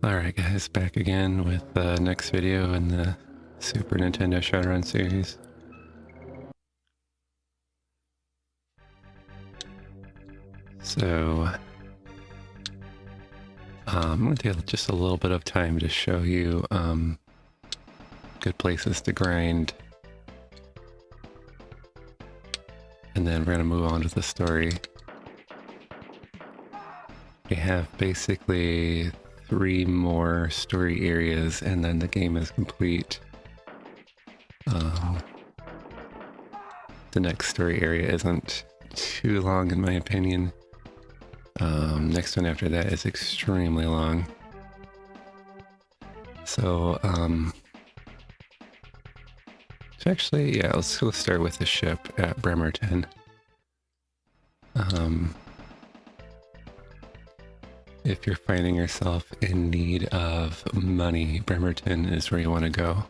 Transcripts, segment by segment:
Alright guys, back again with the next video in the Super Nintendo Shadowrun series. So, I'm going to take just a little bit of time to show you good places to grind. And then we're going to move on to the story. We have basically 3 more story areas and then the game is complete. The next story area isn't too long in my opinion. Next one after that is extremely long. So, actually, yeah, let's start with the ship at Bremerton. If you're finding yourself in need of money, Bremerton is where you want to go.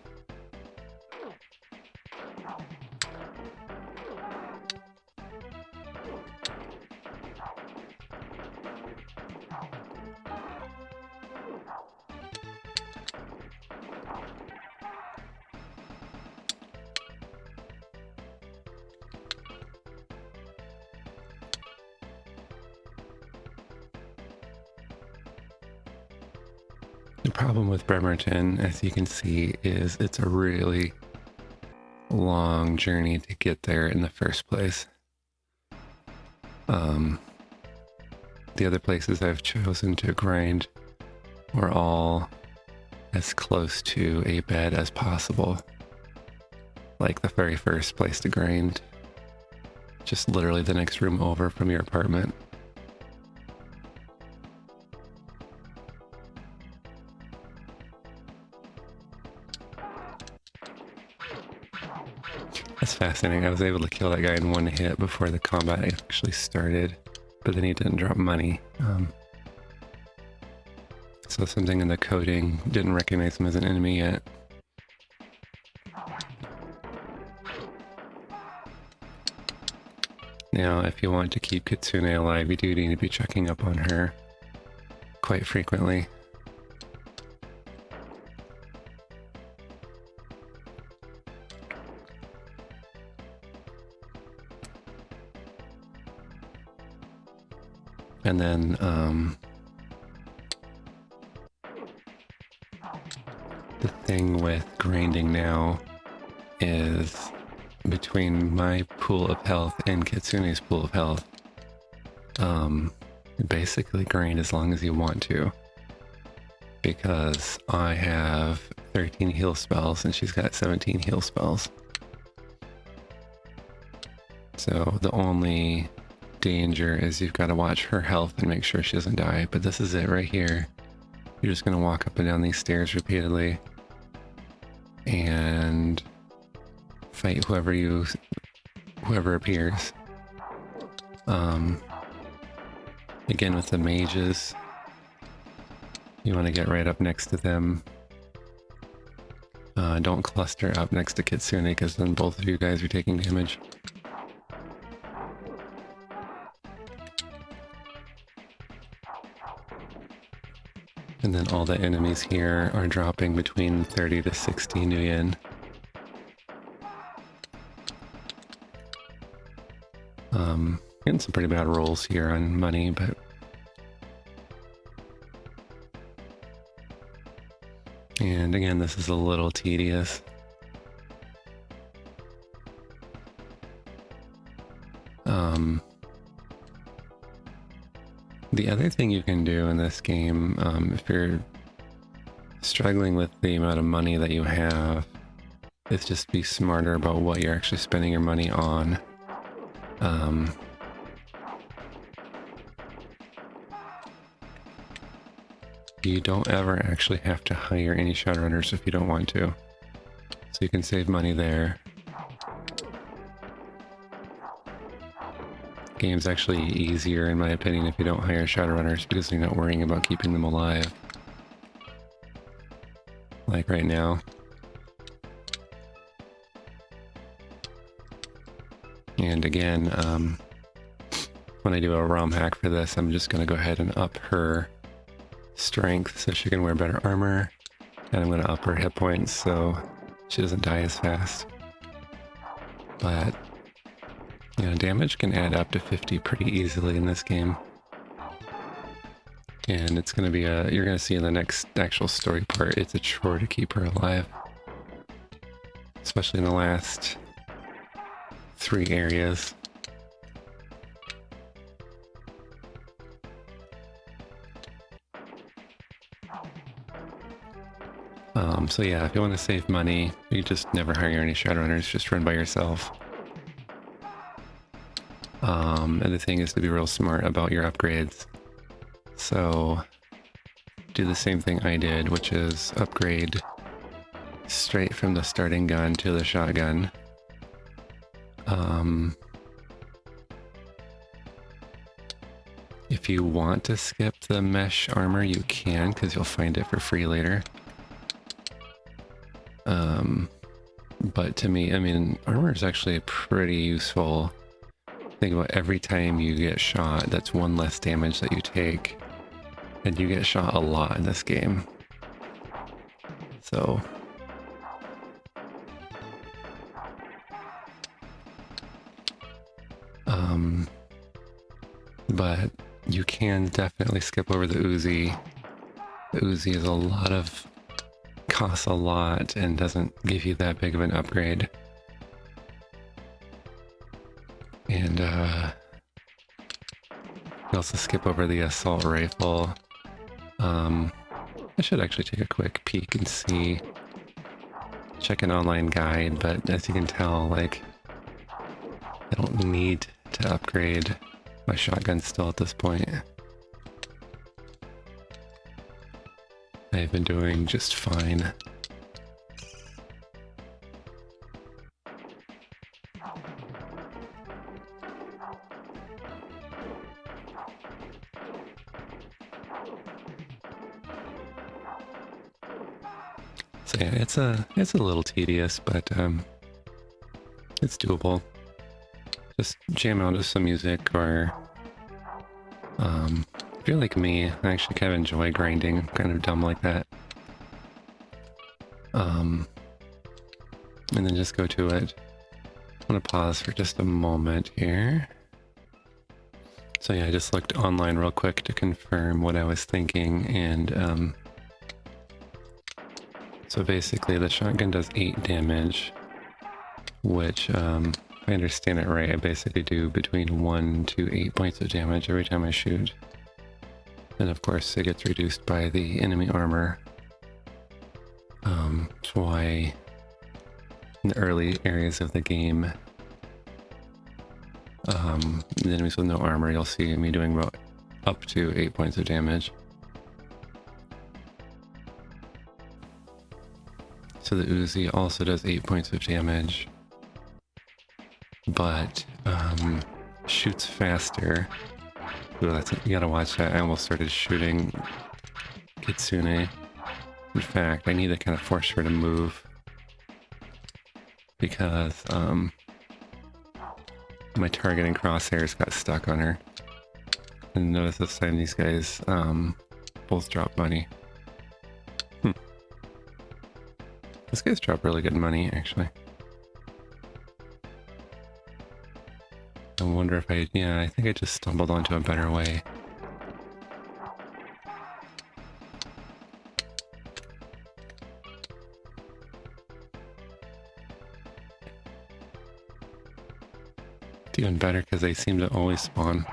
The problem with Bremerton, as you can see, is it's a really long journey to get there in the first place. The other places I've chosen to grind were all as close to a bed as possible. Like the very first place to grind, just literally the next room over from your apartment. That's fascinating. I was able to kill that guy in one hit before the combat actually started, but then he didn't drop money. So something in the coding didn't recognize him as an enemy yet. Now, if you want to keep Kitsune alive, you do need to be checking up on her quite frequently. And then, the thing with grinding now is between my pool of health and Kitsune's pool of health, basically grind as long as you want to. Because I have 13 heal spells and she's got 17 heal spells. So the only danger is you've got to watch her health and make sure she doesn't die. But this is it right here. You're just going to walk up and down these stairs repeatedly and fight whoever appears. Again, with the mages, you want to get right up next to them. Don't cluster up next to Kitsune because then both of you guys are taking damage. And then all the enemies here are dropping between 30 to 60 new yen. Getting some pretty bad rolls here on money, but and again, this is a little tedious. The other thing you can do in this game, if you're struggling with the amount of money that you have, is just be smarter about what you're actually spending your money on. You don't ever actually have to hire any Shadowrunners if you don't want to. So you can save money there. Game's actually easier in my opinion if you don't hire Shadowrunners because you're not worrying about keeping them alive. Like right now. And again, when I do a ROM hack for this, I'm just going to go ahead and up her strength so she can wear better armor. And I'm going to up her hit points so she doesn't die as fast. But, you know, damage can add up to 50 pretty easily in this game. And it's going to be you're going to see in the next actual story part, it's a chore to keep her alive. Especially in the last 3 areas. So yeah, if you want to save money, you just never hire any Shadowrunners, just run by yourself. And the thing is to be real smart about your upgrades. So do the same thing I did, which is upgrade straight from the starting gun to the shotgun. If you want to skip the mesh armor, you can, because you'll find it for free later. But to me, I mean, armor is actually pretty useful. Think about every time you get shot, that's 1 less damage that you take. And you get shot a lot in this game. So... but you can definitely skip over the Uzi. The Uzi is costs a lot and doesn't give you that big of an upgrade. And you also skip over the assault rifle. I should actually take a quick peek and see, check an online guide, but as you can tell, like, I don't need to upgrade my shotgun still at this point. I've been doing just fine. So yeah, it's a little tedious, but it's doable. Just jam out to some music, or if you're like me, I actually kind of enjoy grinding. I'm kind of dumb like that. And then just go to it. I'm gonna pause for just a moment here. So yeah, I just looked online real quick to confirm what I was thinking, and so basically the shotgun does 8 damage, which if I understand it right, I basically do between 1 to 8 points of damage every time I shoot. And of course it gets reduced by the enemy armor. That's why in the early areas of the game, the enemies with no armor, you'll see me doing about up to 8 points of damage. So the Uzi also does 8 points of damage, but shoots faster. Ooh, you gotta watch that. I almost started shooting Kitsune. In fact, I need to kind of force her to move because my targeting crosshairs got stuck on her. And notice this time these guys both drop money. This guy's dropped really good money, actually. I wonder if I think I just stumbled onto a better way. It's even better because they seem to always spawn.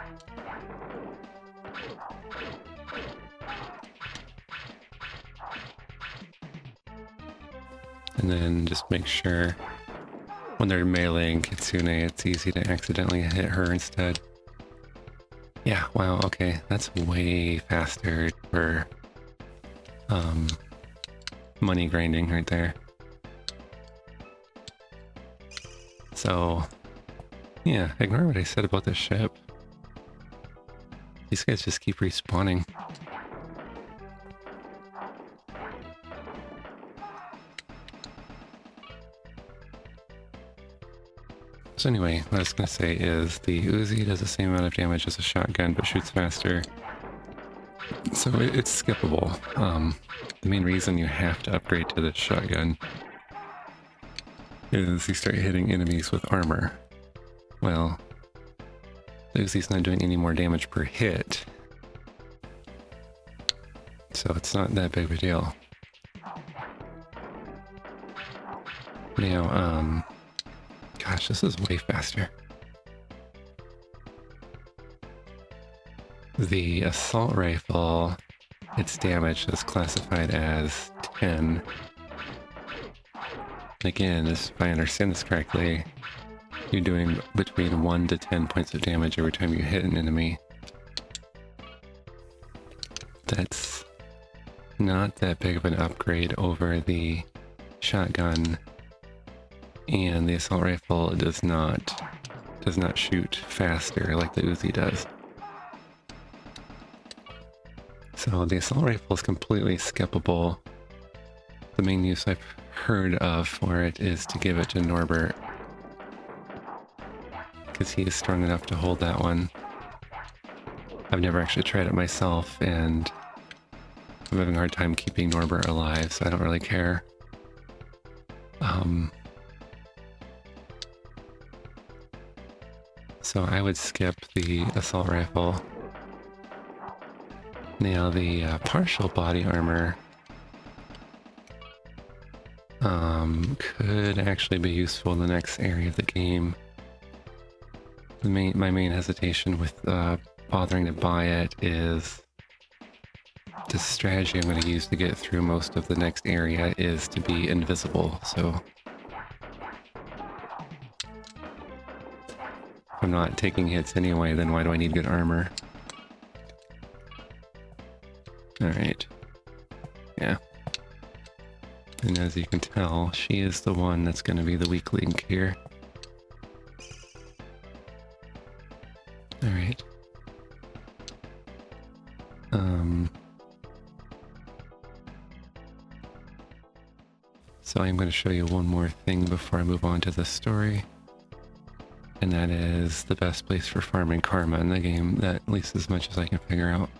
And then just make sure when they're meleeing Kitsune, it's easy to accidentally hit her instead. Yeah, wow, okay, that's way faster for money grinding right there. So, yeah, ignore what I said about the ship. These guys just keep respawning. So anyway, what I was going to say is the Uzi does the same amount of damage as a shotgun, but shoots faster. So it's skippable. The main reason you have to upgrade to this shotgun is you start hitting enemies with armor. Well, the Uzi's not doing any more damage per hit, so it's not that big of a deal. Now, gosh, this is way faster. The assault rifle, its damage is classified as 10. Again, if I understand this correctly, you're doing between 1 to 10 points of damage every time you hit an enemy. That's not that big of an upgrade over the shotgun, and the assault rifle does not shoot faster like the Uzi does. So the assault rifle is completely skippable. The main use I've heard of for it is to give it to Norbert, because he is strong enough to hold that one. I've never actually tried it myself, and I'm having a hard time keeping Norbert alive, so I don't really care. So I would skip the assault rifle. Now the partial body armor could actually be useful in the next area of the game. My main hesitation with bothering to buy it is the strategy I'm going to use to get through most of the next area is to be invisible, so if I'm not taking hits anyway, then why do I need good armor? Alright. Yeah. And as you can tell, she is the one that's going to be the weak link here. Alright. So I'm going to show you one more thing before I move on to the story. And that is the best place for farming karma in the game, that at least as much as I can figure out.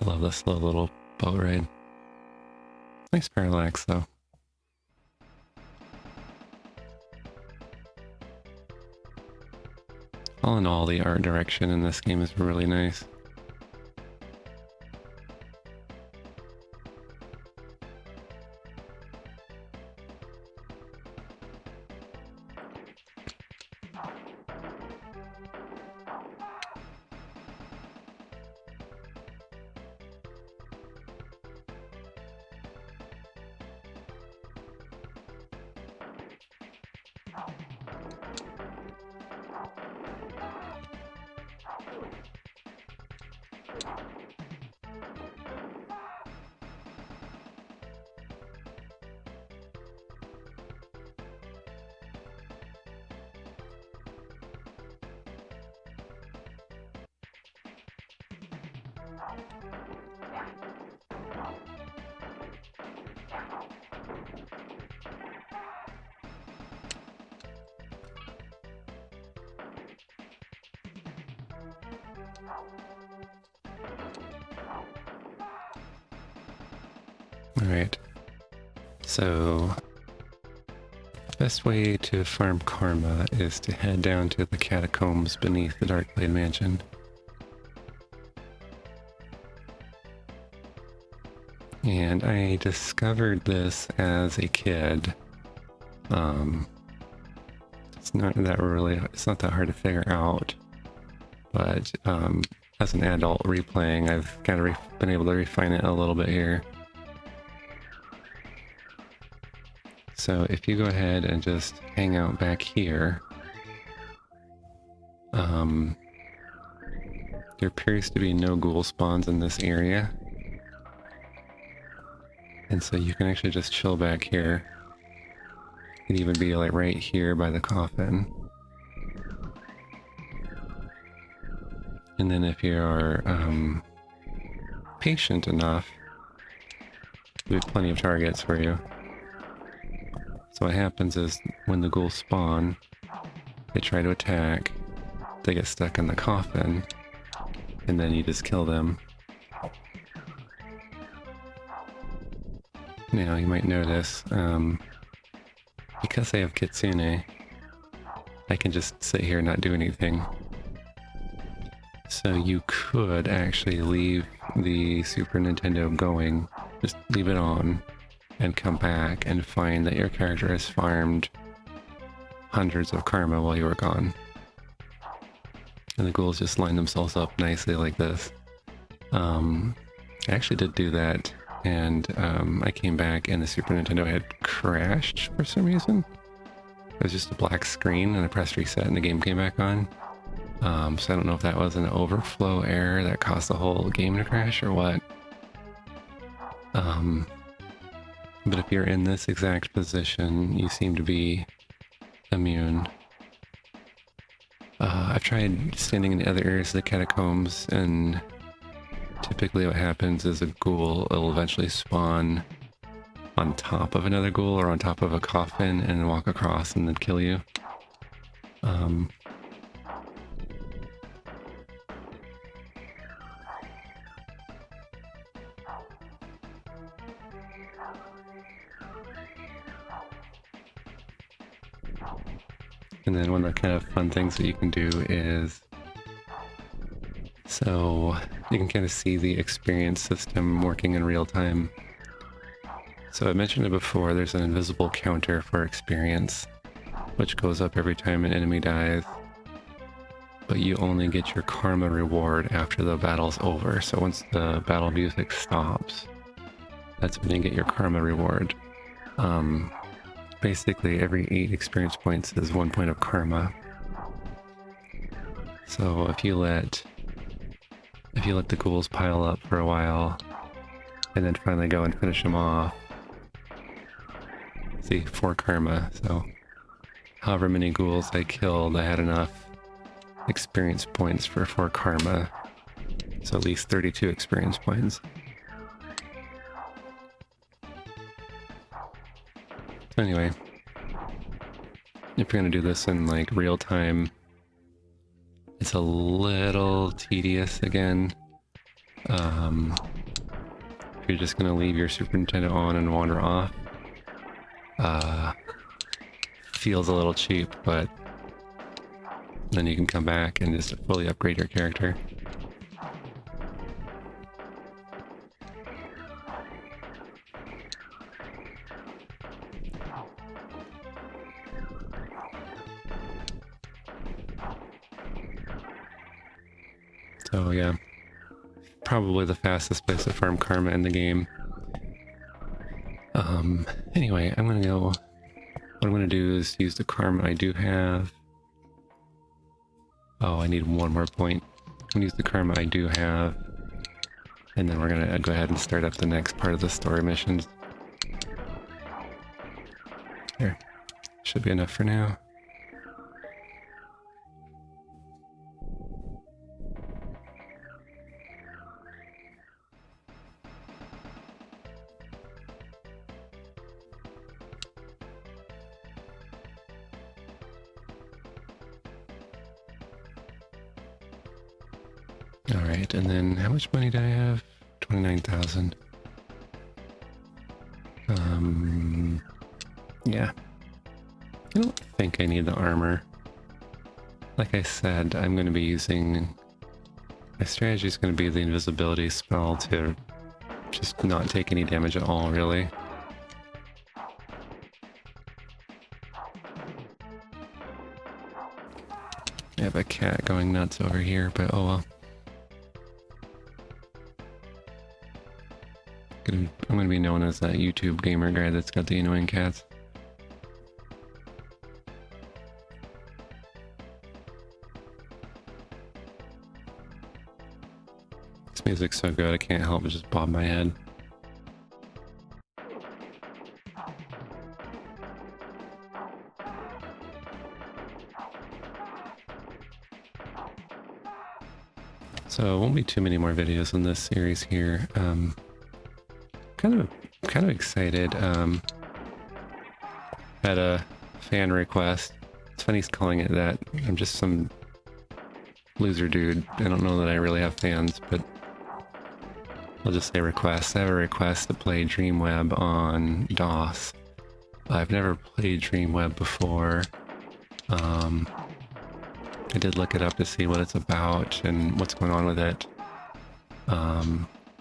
I love this little boat ride. Nice parallax though. All in all, the art direction in this game is really nice. Alright, so the best way to farm karma is to head down to the catacombs beneath the Darkblade Mansion. And I discovered this as a kid. It's not that hard to figure out, but as an adult replaying, I've kind of been able to refine it a little bit here. So if you go ahead and just hang out back here, there appears to be no ghoul spawns in this area. And so you can actually just chill back here. You can even be like right here by the coffin. And then if you're patient enough, there'll be plenty of targets for you. So what happens is, when the ghouls spawn, they try to attack, they get stuck in the coffin, and then you just kill them. Now, you might notice, because I have Kitsune, I can just sit here and not do anything. So you could actually leave the Super Nintendo going, just leave it on, and come back and find that your character has farmed hundreds of karma while you were gone. And the ghouls just line themselves up nicely like this. I actually did do that, and I came back and the Super Nintendo had crashed for some reason. It was just a black screen, and I pressed reset and the game came back on. So I don't know if that was an overflow error that caused the whole game to crash or what. But if you're in this exact position, you seem to be immune. I've tried standing in the other areas of the catacombs, and typically what happens is a ghoul will eventually spawn on top of another ghoul or on top of a coffin and walk across and then kill you. And then one of the kind of fun things that you can do is, so you can kind of see the experience system working in real time. So I mentioned it before, there's an invisible counter for experience, which goes up every time an enemy dies. But you only get your karma reward after the battle's over. So once the battle music stops, that's when you get your karma reward. Basically, every 8 experience points is 1 point of karma. So if you let the ghouls pile up for a while, and then finally go and finish them off, see, 4 karma. So however many ghouls I killed, I had enough experience points for 4 karma. So at least 32 experience points. So anyway, if you're going to do this in like real time, it's a little tedious again. If you're just going to leave your Super Nintendo on and wander off, feels a little cheap, but then you can come back and just fully upgrade your character. So yeah, probably the fastest place to farm karma in the game. Anyway, I'm gonna go, what I'm gonna do is use the karma I do have. Oh, I need 1 more point. I'm gonna use the karma I do have, and then we're gonna go ahead and start up the next part of the story missions. There, should be enough for now. Alright, and then how much money do I have? 29,000. Yeah. I don't think I need the armor. Like I said, I'm going to be using... My strategy is going to be the invisibility spell to just not take any damage at all, really. I have a cat going nuts over here, but oh well. I'm going to be known as that YouTube gamer guy that's got the annoying cats. This music's so good I can't help but just bob my head. So won't be too many more videos in this series here. Kind of excited. Had a fan request. It's funny he's calling it that. I'm just some loser dude. I don't know that I really have fans, but I'll just say request. I have a request to play Dreamweb on DOS. I've never played Dreamweb before. I did look it up to see what it's about and what's going on with it.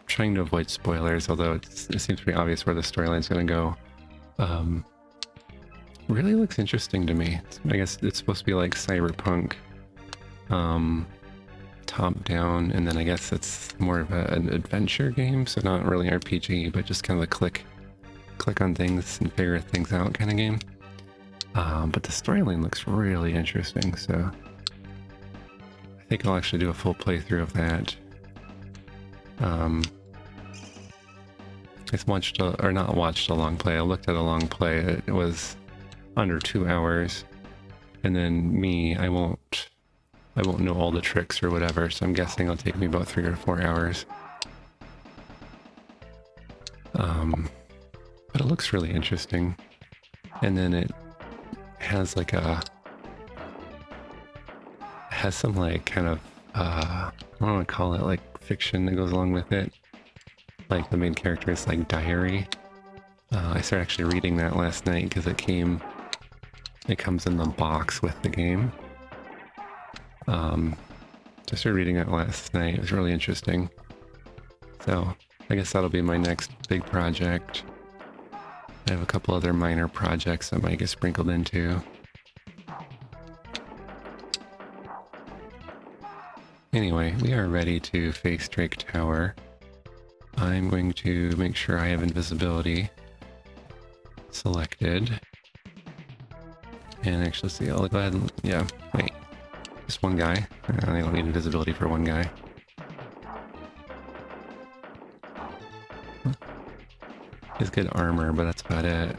Trying to avoid spoilers, although it seems pretty obvious where the storyline's going to go. Really looks interesting to me. I guess it's supposed to be like cyberpunk, top down, and then I guess it's more of an adventure game, so not really RPG, but just kind of a click on things and figure things out kind of game. But the storyline looks really interesting, so I think I'll actually do a full playthrough of that. I watched not watched a long play. I looked at a long play. It was under 2 hours, and then I won't know all the tricks or whatever. So I'm guessing it'll take me about 3 or 4 hours. But it looks really interesting, and then it has like some like kind of I don't want to call it like fiction that goes along with it. Like the main character is like diary. I started actually reading that last night because it comes in the box with the game. I started reading it last night. It was really interesting. So I guess that'll be my next big project. I have a couple other minor projects that might get sprinkled into. Anyway, we are ready to face Drake Tower. I'm going to make sure I have invisibility selected. And actually, see, I'll go ahead and, yeah, wait. Just one guy. I don't need invisibility for one guy. He's good armor, but that's about it.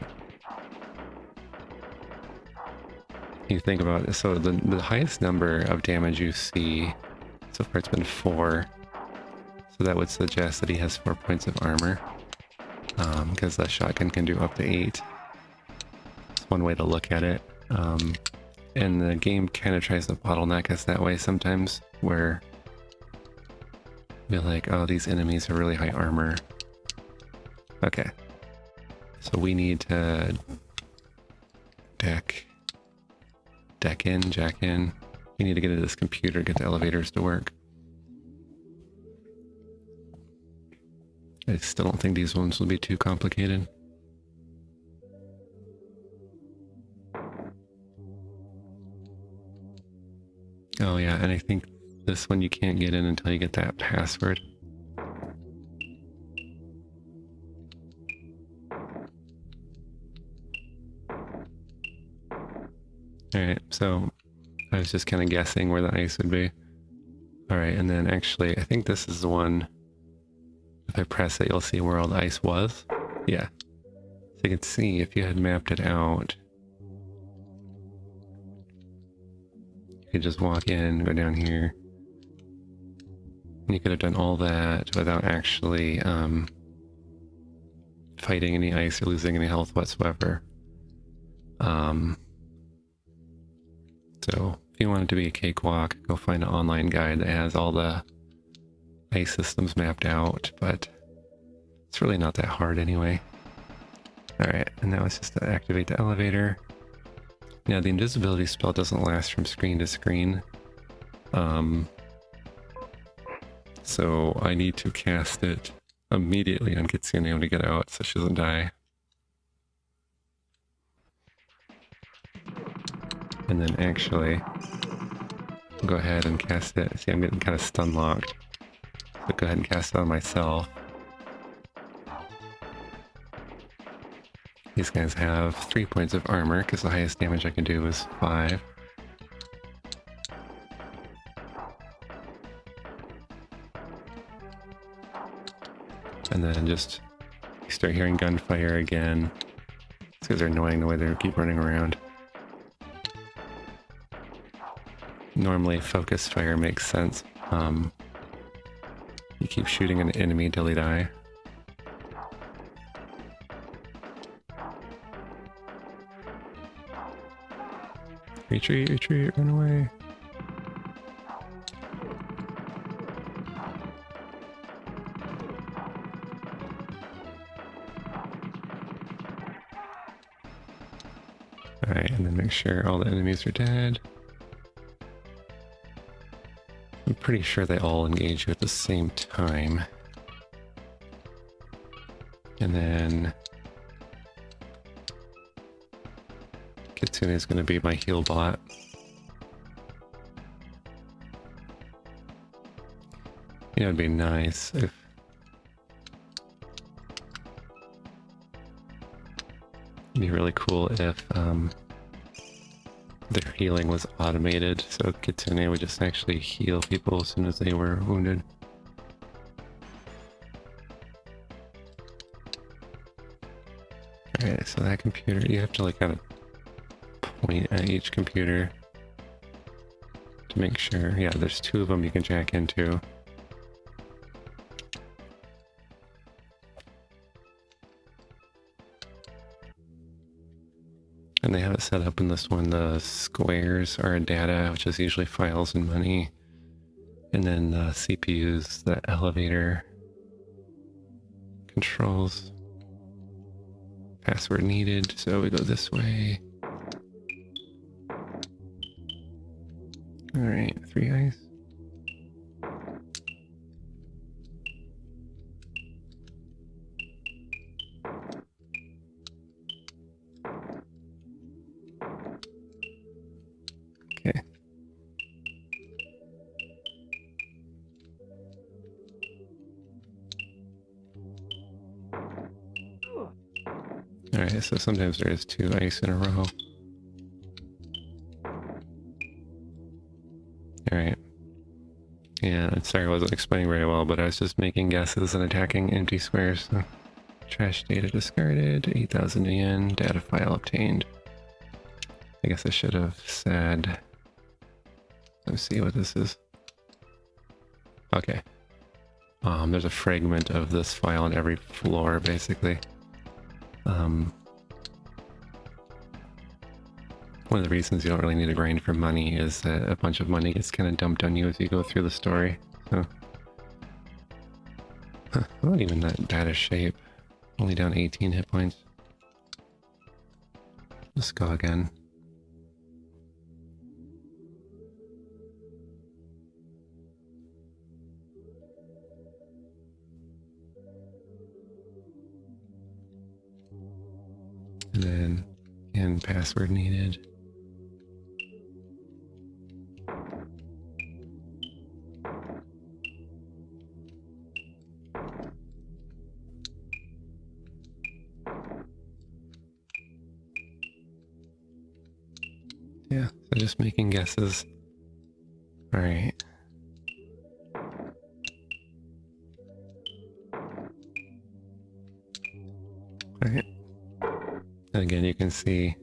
You think about it, so the highest number of damage you see so far, it's been 4. So that would suggest that he has 4 points of armor, because that shotgun can do up to 8. It's one way to look at it. And the game kind of tries to bottleneck us that way sometimes, where you're like, oh, these enemies are really high armor. Okay. So we need to jack in. We need to get into this computer, get the elevators to work. I still don't think these ones will be too complicated. Oh yeah, and I think this one you can't get in until you get that password. Alright, so I was just kind of guessing where the ice would be. Alright, and then actually, I think this is the one. If I press it, you'll see where all the ice was. Yeah. So you can see if you had mapped it out. You could just walk in, go down here. And you could have done all that without actually fighting any ice or losing any health whatsoever. So if you want it to be a cakewalk, go find an online guide that has all the ice systems mapped out, but it's really not that hard anyway. Alright, and now it's just to activate the elevator. Now the invisibility spell doesn't last from screen to screen. So I need to cast it immediately on Kitsune to get out so she doesn't die. And then actually, I'll go ahead and cast it. See, I'm getting kind of stun locked. So go ahead and cast it on myself. These guys have 3 points of armor, because the highest damage I can do is 5. And then just start hearing gunfire again. These guys are annoying the way they keep running around. Normally focus fire makes sense. You keep shooting an enemy till he die. Retreat, retreat, run away. Alright, and then make sure all the enemies are dead. I'm pretty sure they all engage you at the same time. And then Kitsune is going to be my heal bot. You know, it'd be nice if it'd be really cool if their healing was automated, so Kitsune would just actually heal people as soon as they were wounded. Alright, so that computer, you have to like kind of point at each computer to make sure. Yeah, there's 2 of them you can jack into. And they have it set up in this one. The squares are data, which is usually files and money. And then the CPUs, the elevator controls. Password needed, so we go this way. Alright, 3 ice. Okay. Alright, so sometimes there is 2 ice in a row. Alright. Yeah, I'm sorry I wasn't explaining very well, but I was just making guesses and attacking empty squares. So. Trash data discarded, 8,000 yen, data file obtained. I guess I should have said... Let's see what this is. Okay. There's a fragment of this file on every floor, basically. One of the reasons you don't really need to grind for money is that a bunch of money gets kind of dumped on you as you go through the story. So, I'm not even that bad a shape. Only down 18 hit points. Let's go again. And then, again, password needed. Yeah, so just making guesses. Alright. Alright. And again, you can see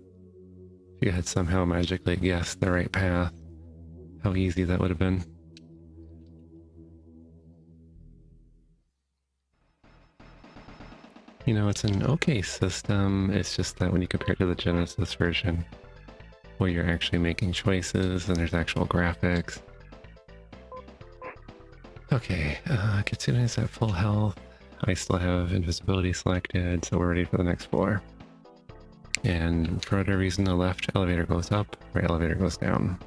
if you had somehow magically guessed the right path, how easy that would have been. You know, it's an okay system, it's just that when you compare it to the Genesis version, where you're actually making choices and there's actual graphics. Okay, Kitsune is at full health. I still have invisibility selected, so we're ready for the next floor. And for whatever reason, the left elevator goes up, right elevator goes down.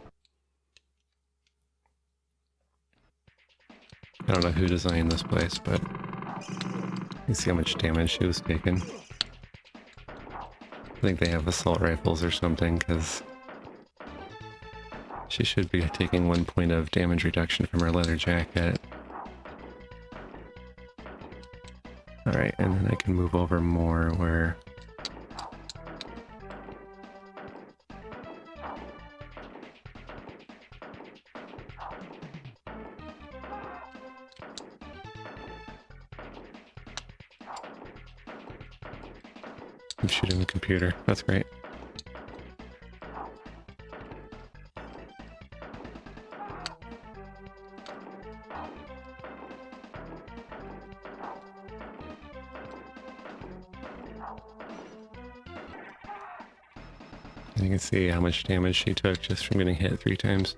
I don't know who designed this place, but you can see how much damage she was taking. I think they have assault rifles or something, because she should be taking 1 point of damage reduction from her leather jacket. Alright, and then I can move over more where... I'm shooting the computer. That's great. And you can see how much damage she took just from getting hit 3 times.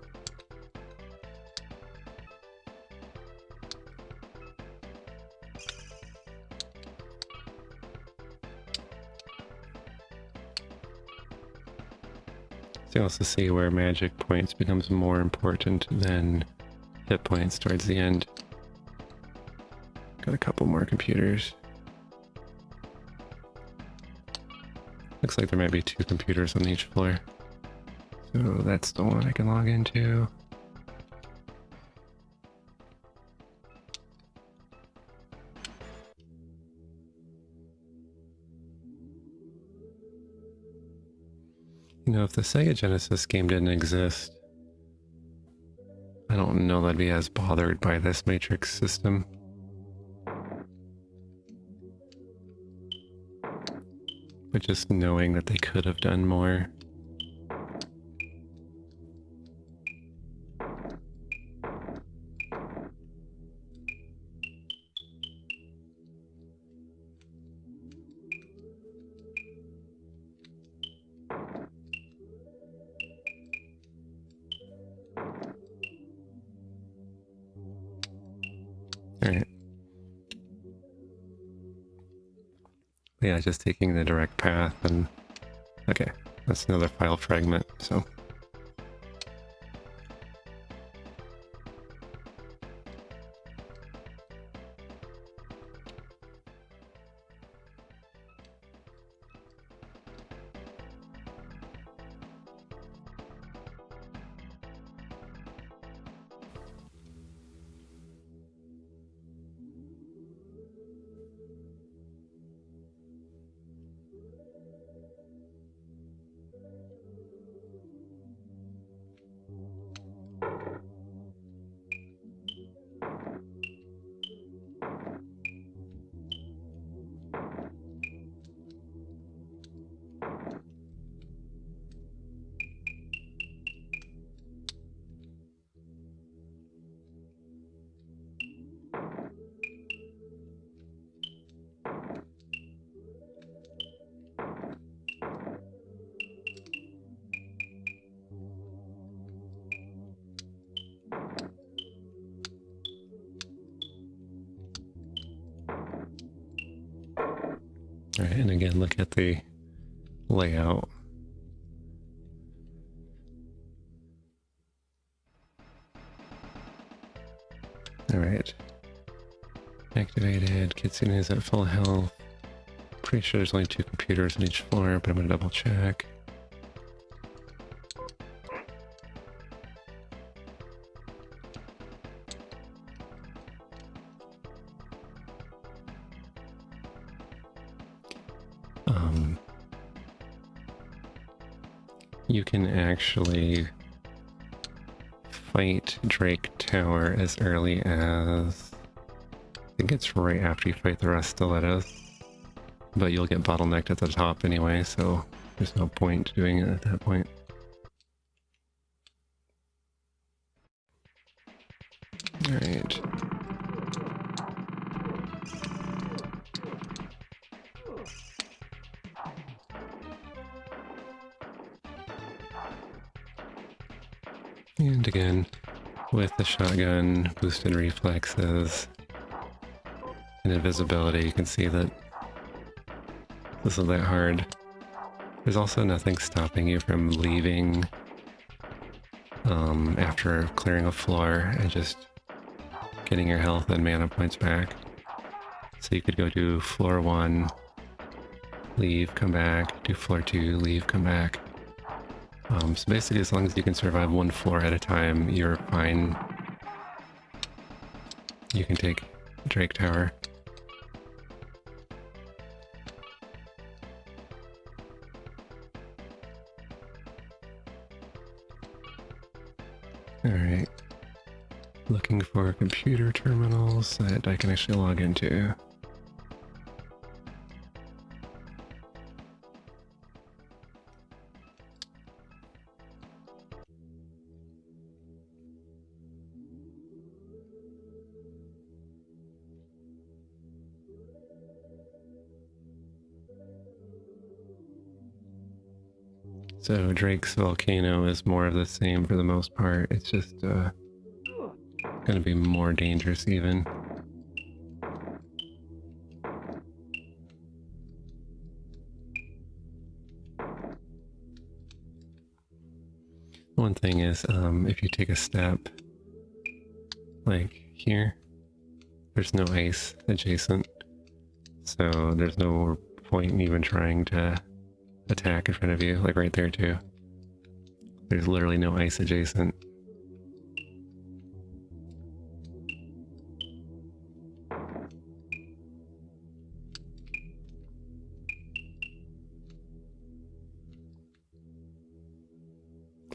So you also see where magic points becomes more important than hit points towards the end. Got a couple more computers. Looks like there might be 2 computers on each floor. So that's the one I can log into. You know, if the Sega Genesis game didn't exist, I don't know that I'd be as bothered by this matrix system. But just knowing that they could have done more. Alright. Yeah, just taking the direct path and... Okay, that's another file fragment, so... Alright, and again, look at the layout. Alright. Activated. Kitsune is at full health. Pretty sure there's only 2 computers on each floor, but I'm gonna double check. You can actually fight Drake Tower as early as... I think it's right after you fight the rest stilettos. But you'll get bottlenecked at the top anyway, so there's no point doing it at that point. Alright. And again, with the shotgun, boosted reflexes, and invisibility, you can see that this isn't that hard. There's also nothing stopping you from leaving after clearing a floor and just getting your health and mana points back. So you could go do floor 1, leave, come back, do floor 2, leave, come back. So basically, as long as you can survive 1 floor at a time, you're fine. You can take Drake Tower. Alright. Looking for computer terminals that I can actually log into. So Drake's volcano is more of the same for the most part. It's just gonna be more dangerous even. One thing is, if you take a step like here, there's no ice adjacent, so there's no point in even trying to attack in front of you, like right there too. There's literally no ice adjacent.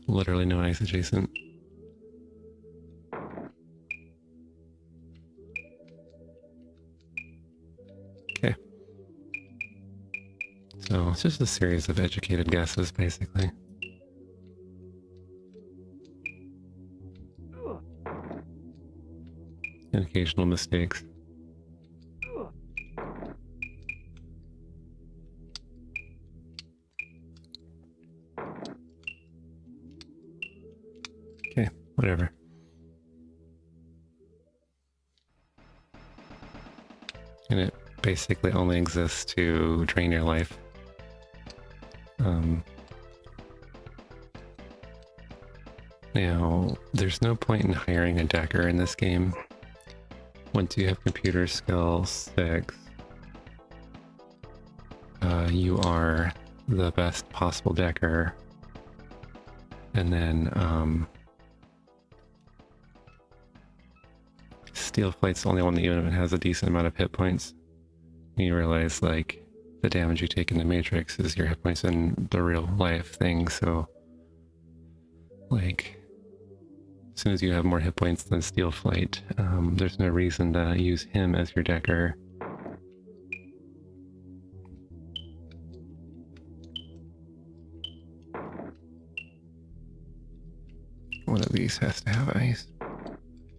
Literally no ice adjacent. Okay. So it's just a series of educated guesses, basically. And occasional mistakes. Okay, whatever. And it basically only exists to drain your life. Now, there's no point in hiring a decker in this game. Once you have computer skill 6, you are the best possible decker. And then, Steel Flight's the only one that even has a decent amount of hit points. You realize, like, the damage you take in the Matrix is your hit points in the real life thing, so... like... as soon as you have more hit points than Steel Flight, there's no reason to use him as your decker. One of these has to have ice.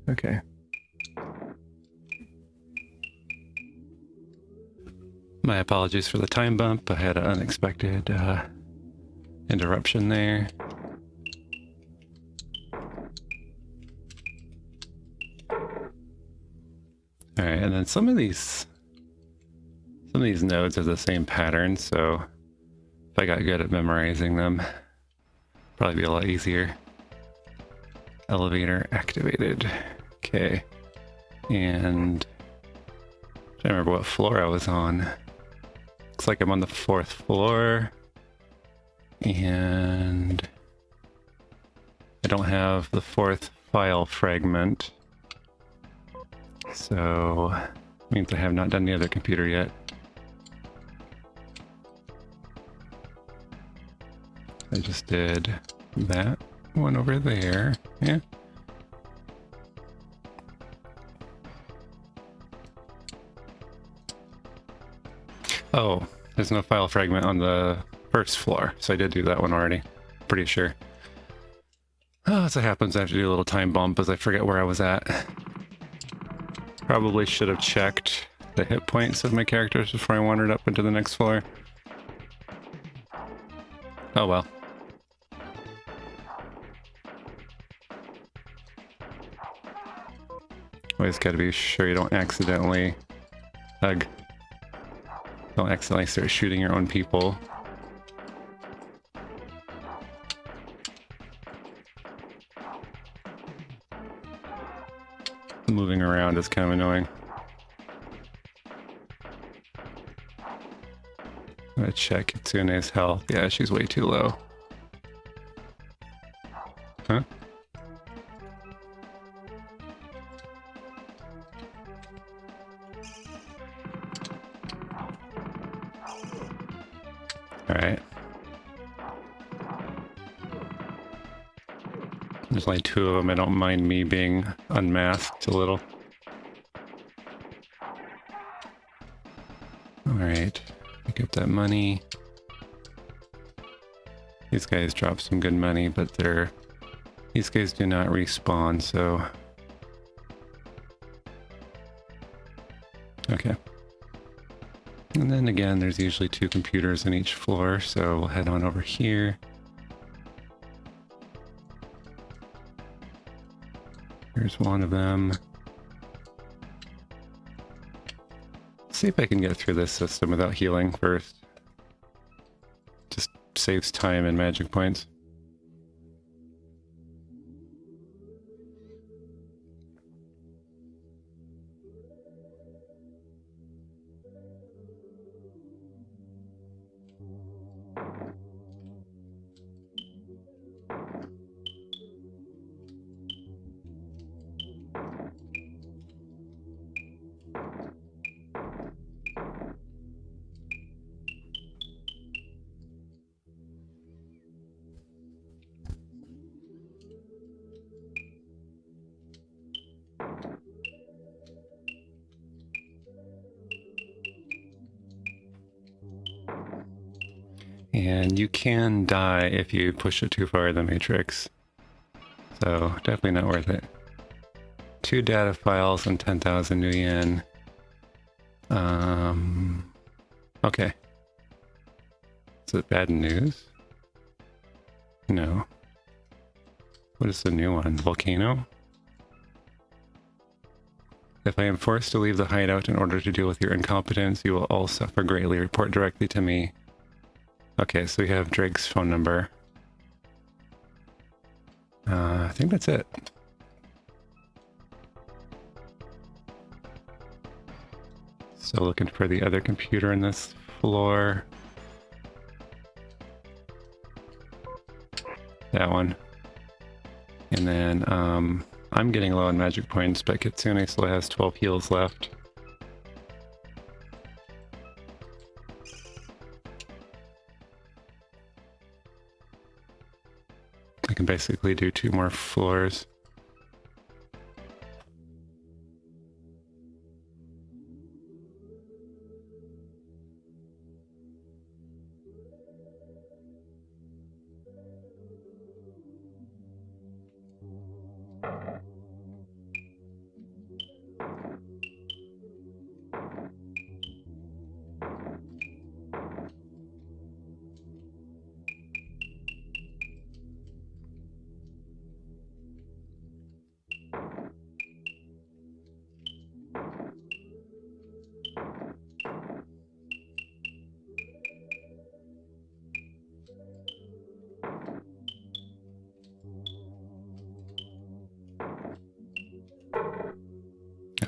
Okay. My apologies for the time bump. I had an unexpected interruption there. Alright, and then some of these nodes have the same pattern, so if I got good at memorizing them, probably be a lot easier. Elevator activated. Okay. And I don't remember what floor I was on. Looks like I'm on the 4th floor. And I don't have the 4th file fragment. So means I have not done the other computer yet. I just did that one over there. Yeah. Oh, there's no file fragment on the 1st floor, so I did do that one already. Pretty sure. Oh, as it happens, I have to do a little time bump as I forget where I was at. Probably should have checked the hit points of my characters before I wandered up into the next floor. Oh well. Always gotta be sure you don't accidentally... Ugh. Don't accidentally start shooting your own people. Moving around is kind of annoying. I'm gonna check Kitsune's health. Yeah, she's way too low. Huh? Alright. There's only 2 of them. I don't mind me being unmasked a little. Alright. Pick up that money. These guys drop some good money, but these guys do not respawn, so... Okay. And then again, there's usually 2 computers in each floor, so we'll head on over here. Here's one of them. See if I can get through this system without healing first. Just saves time and magic points. And you can die if you push it too far in the matrix. So definitely not worth it. 2 data files and 10,000 new yen. Okay. Is it bad news? No. What is the new one? Volcano? If I am forced to leave the hideout in order to deal with your incompetence, you will all suffer greatly. Report directly to me. Okay, so we have Drake's phone number. I think that's it. So looking for the other computer in this floor. That one. And then I'm getting low on magic points, but Kitsune still has 12 heals left. I can basically do 2 more floors.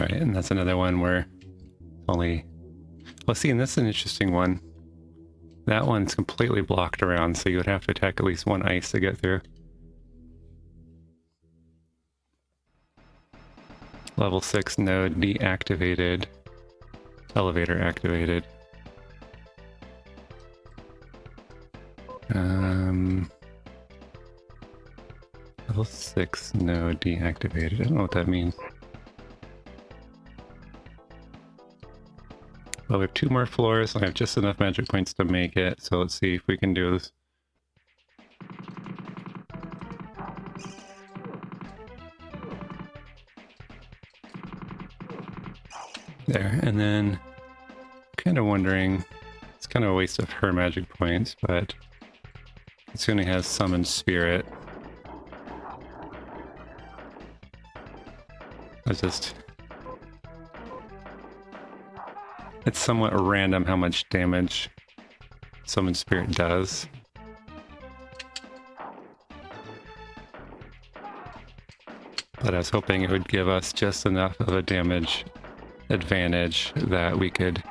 Alright, and that's another one where only... Well, see, and this is an interesting one. That one's completely blocked around, so you would have to attack at least 1 ice to get through. Level 6 node deactivated. Elevator activated. Level 6 node deactivated. I don't know what that means. Well, we have 2 more floors, and I have just enough magic points to make it, so let's see if we can do this. There, and then kind of wondering, it's kind of a waste of her magic points, but Kitsune has Summon Spirit. It's somewhat random how much damage Summon Spirit does. But I was hoping it would give us just enough of a damage advantage that we could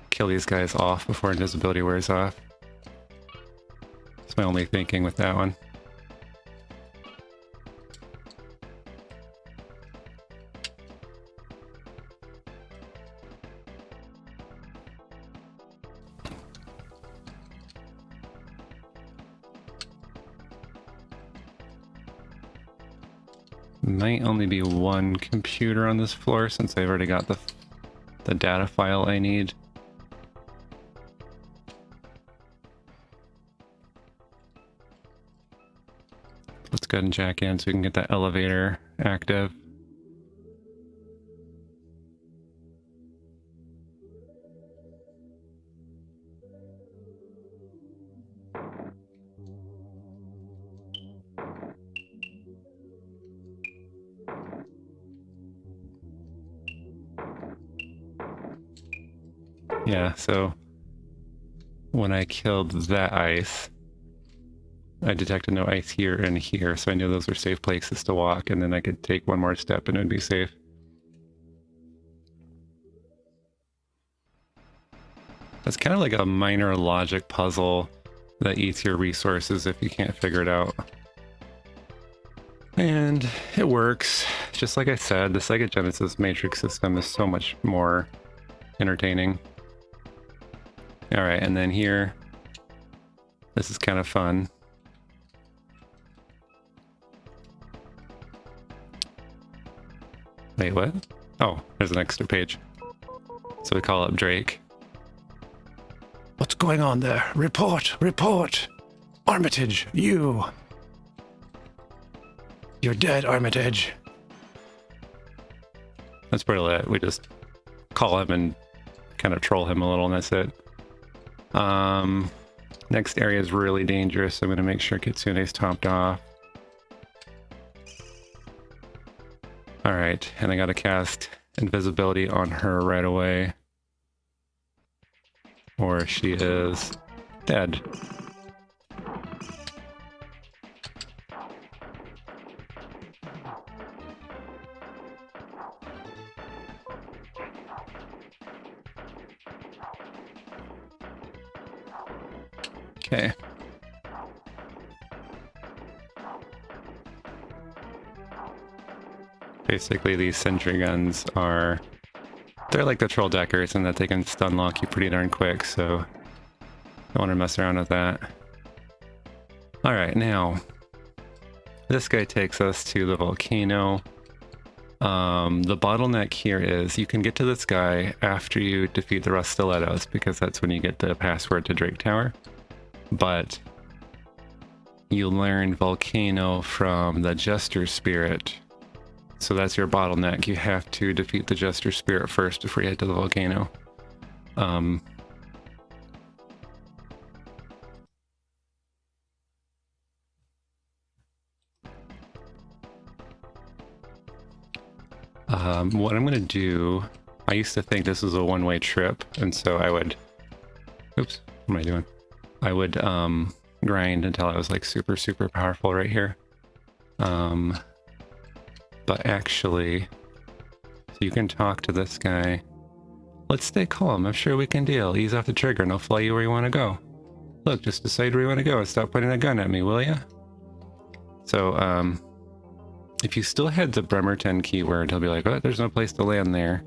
kill these guys off before invisibility wears off. That's my only thinking with that one. Might only be 1 computer on this floor since I've already got the data file I need. Let's go ahead and jack in so we can get that elevator active. Yeah, so when I killed that ice, I detected no ice here and here, so I knew those were safe places to walk, and then I could take one more step and it would be safe. That's kind of like a minor logic puzzle that eats your resources if you can't figure it out. And it works. Just like I said, the Sega Genesis Matrix system is so much more entertaining. Alright, and then here, this is kind of fun. Wait, what? Oh, there's an extra page. So we call up Drake. What's going on there? Report! Report! Armitage, you! You're dead, Armitage. That's pretty lit. We just call him and kind of troll him a little, and that's it. Next area is really dangerous, so I'm going to make sure Kitsune's topped off. Alright, and I gotta cast invisibility on her right away, or she is dead. Okay. Basically, these sentry guns are... they're like the troll deckers in that they can stun lock you pretty darn quick, so don't want to mess around with that. Alright, now, this guy takes us to the volcano. The bottleneck here is you can get to this guy after you defeat the Rust Stilettos, because that's when you get the password to Drake Tower. But you learn volcano from the Jester Spirit. So that's your bottleneck. You have to defeat the Jester Spirit first before you head to the volcano. What I'm gonna do, I used to think this was a one-way trip, and so I would, oops, what am I doing? I would grind until I was like super powerful right here. But actually, so you can talk to this guy. Let's stay calm. I'm sure we can deal. Ease off the trigger and I'll fly you where you want to go. Look, just decide where you want to go and stop pointing a gun at me, will ya? So, if you still had the Bremerton keyword, he'll be like, oh, there's no place to land there.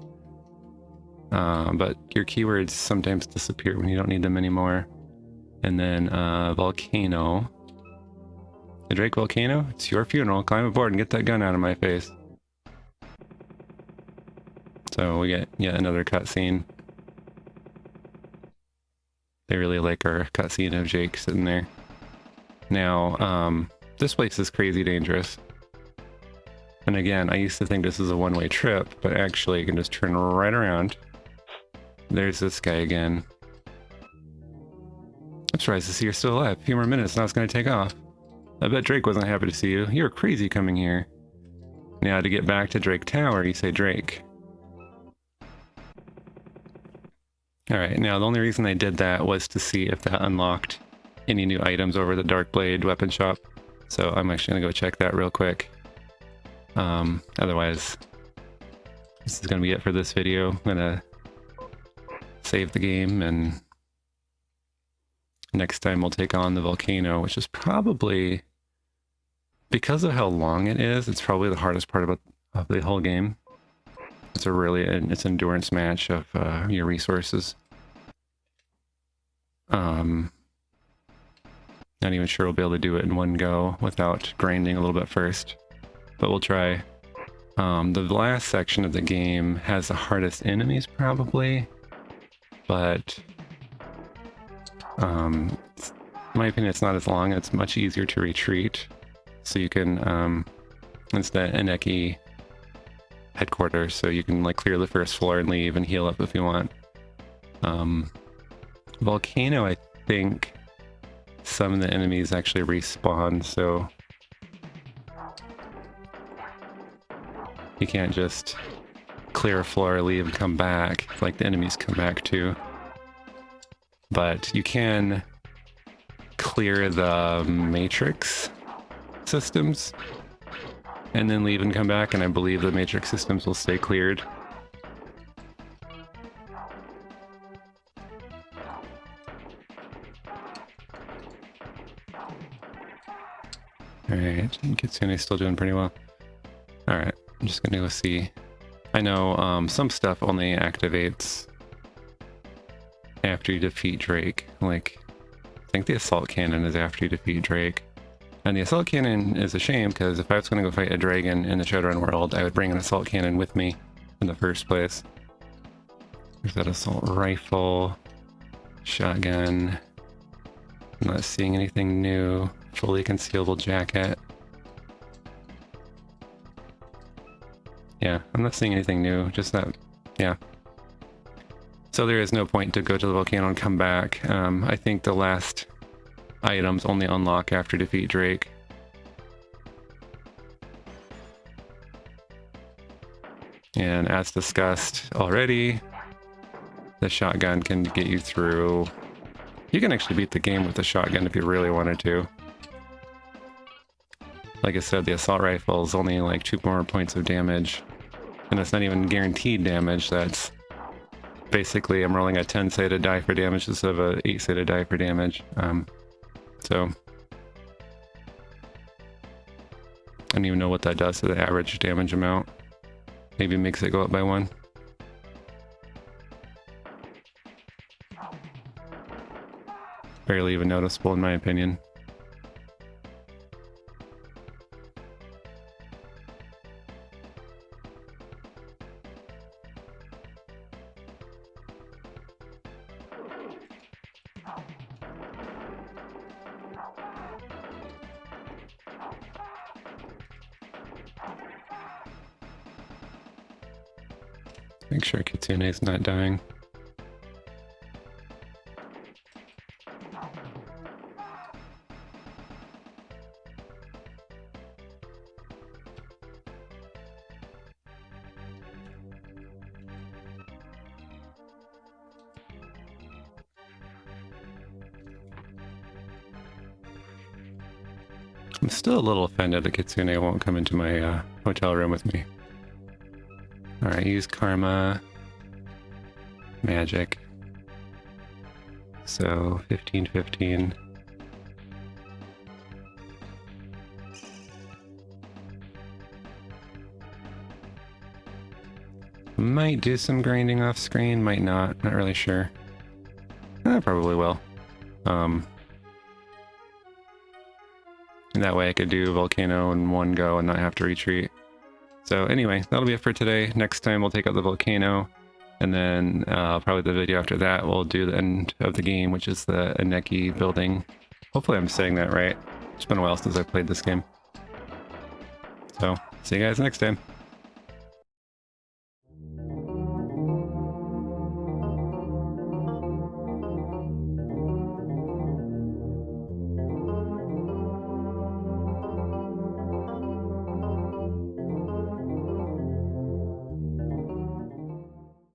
But your keywords sometimes disappear when you don't need them anymore. And then, volcano. The Drake Volcano? It's your funeral. Climb aboard and get that gun out of my face. So we get yet another cutscene. They really like our cutscene of Jake sitting there. Now, this place is crazy dangerous. And again, I used to think this is a one-way trip, but actually you can just turn right around. There's this guy again. I'm surprised to see you're still alive. A few more minutes, now it's going to take off. I bet Drake wasn't happy to see you. You were crazy coming here. Now to get back to Drake Tower, you say Drake. Alright, now the only reason I did that was to see if that unlocked any new items over the Darkblade weapon shop. So I'm actually going to go check that real quick. Otherwise, this is going to be it for this video. I'm going to save the game, and next time we'll take on the volcano, which is probably, because of how long it is, it's probably the hardest part of the whole game. It's a really, it's an endurance match of your resources. Not even sure we'll be able to do it in one go without grinding a little bit first, but we'll try. The last section of the game has the hardest enemies probably, but in my opinion, it's not as long. It's much easier to retreat. So you can, it's the Eneki headquarters, so you can like clear the first floor and leave and heal up if you want. Volcano, I think some of the enemies actually respawn, so you can't just clear a floor, leave, and come back. Like the enemies come back too. but you can clear the matrix systems and then leave and come back, and I believe the matrix systems will stay cleared. Alright, Kitsune's still doing pretty well. Alright, I'm just gonna go see. I know some stuff only activates after you defeat Drake. Like, I think the assault cannon is after you defeat Drake. And the assault cannon is a shame, because if I was going to go fight a dragon in the Shadowrun world, I would bring an assault cannon with me in the first place. There's that assault rifle, shotgun. I'm not seeing anything new. Fully concealable jacket. Yeah, I'm not seeing anything new, just that, yeah. So there is no point to go to the volcano and come back. I think the last items only unlock after defeat Drake. And as discussed already, the shotgun can get you through. You can actually beat the game with the shotgun if you really wanted to. Like I said, the assault rifle is only like 2 more points of damage. And it's not even guaranteed damage. That's basically, I'm rolling a 10-sided die for damage instead of a 8-sided die for damage. So I don't even know what that does to the average damage amount. Maybe makes it go up by 1. Barely even noticeable in my opinion. Make sure Kitsune's not dying. I'm still a little offended that Kitsune won't come into my hotel room with me. Alright, use Karma. Magic. So, 15-15. Might do some grinding off screen, might not. Not really sure. Probably will. And that way I could do Volcano in one go and not have to retreat. So anyway, that'll be it for today. Next time we'll take out the Volcano, and then probably the video after that we'll do the end of the game, which is the Aneki building. Hopefully I'm saying that right. It's been a while since I've played this game. So, see you guys next time.